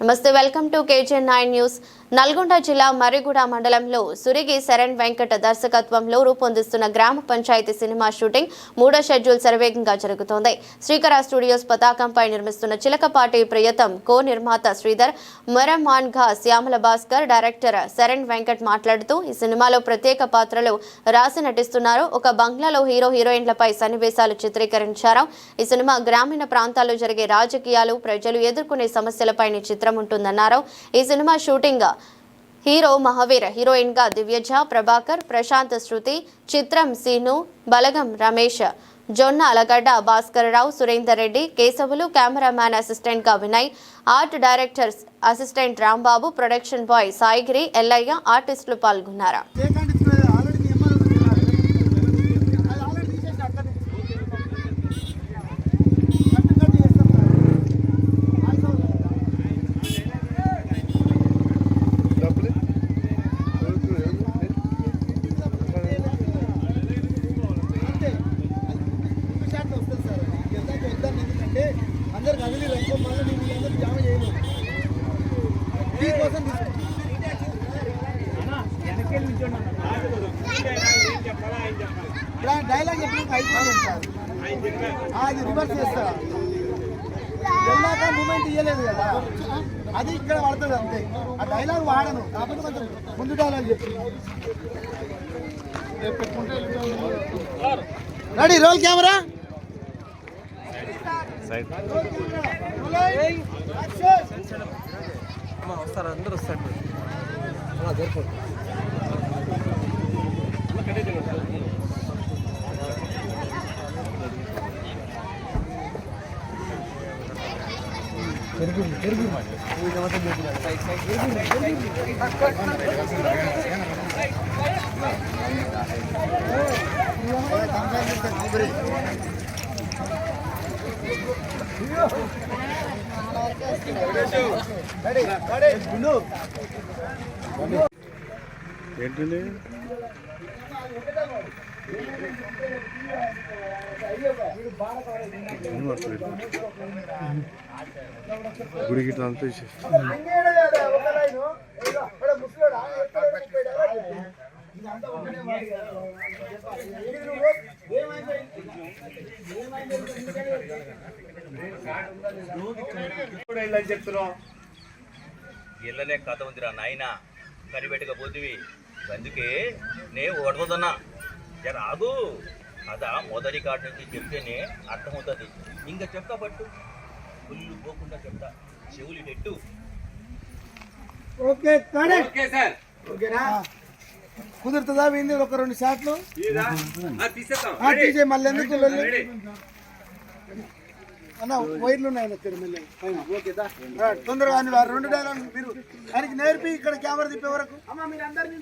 నమస్తే, welcome to KJ9 news. Nalgonda జిల్లా మర్రిగూడ మండలంలో సురిగి శరణ్ వెంకట దర్శకత్వంలో రూపొందిస్తున్న గ్రామ పంచాయతీ సినిమా షూటింగ్ 3వ షెడ్యూల్ శరవేగంగా జరుగుతోంది. శ్రీకర స్టూడియోస్ పతాకంపై నిర్మిస్తున్న చిలకపాటి ప్రియతం కో నిర్మాత శ్రీధర్ మొరమాన్ ఘా శ్యామల భాస్కర్ డైరెక్టర్ శరణ్ వెంకట్ మాట్లాడుతూ ఈ సినిమాలో ప్రత్యేక పాత్రలు రాసి నటిస్తున్నారు. ఒక బంగ్లాలో హీరో హీరోయిన్లపై సన్నివేశాలు చిత్రీకరించారు. ఈ సినిమా గ్రామీణ ప్రాంతాల్లో జరిగే రాజకీయాలు, ప్రజలు ఎదుర్కొనే సమస్యలపై చిత్రం ఉంటుందన్నారు. ఈ cinema shooting hero Mahavir, heroine గా దివ్యజ, ప్రభాకర్, ప్రశాంత్, శృతి, చిత్రం సీను, బలగం రమేష్, జొన్న అలగడ్డ, భాస్కర్ రావు, సురేందర్ రెడ్డి, కేశవులు, కెమెరామ్యాన్ అసిస్టెంట్ గా Vinay, art director assistant Rambabu, production boy Saigiri, Yellaiah, ఆర్టిస్టులు పాల్గొన్నారు. అందరు కదిలి రంగో మళ్ళీ నేను జామ చేయను దీనికోసం డైలాగ్ చెప్పిన అయిపోయింది సార్. అది రివర్స్ చేస్తా వెళ్ళాక మూమెంట్ ఇవ్వలేదు కదా, అది ఇక్కడ పడుతుంది అంతే. ఆ డైలాగ్ వాడను కాకపోతే కొంచెం ముందు డైలాగ్ చెప్పి రెడీ, రోల్ కెమెరా. వస్తారు, అందరూ వస్తారు. సరిపోదు. ఏంటండి గుడికి అంతా చెప్తున్నాం. ఇళ్ళనే కథ ఉందిరా నాయన, కనిపెట్టకపోతివి. అందుకే నేను ఓడవదన్నా రాదు. అదా మొదటి కాటి నుంచి చెప్తేనే అర్థమవుతుంది. ఇంకా చెప్తా పట్టు, పుల్లు పోకుండా చెప్తా, చెవులు పెట్టు. ఓకే సార్, ఓకేనా? కుదురుతుందా? వింది ఒక 2 షాట్లు తీసే మళ్ళీ ఎందుకు అన్న వైర్లు ఉన్నాయి మళ్ళీ. ఓకే తొందరగా 2 డైలాగ్ మీరు ఆయనకి నేర్పి ఇక్కడ కెమెరా తిప్పే వరకు. అమ్మ మీరు అందరినీ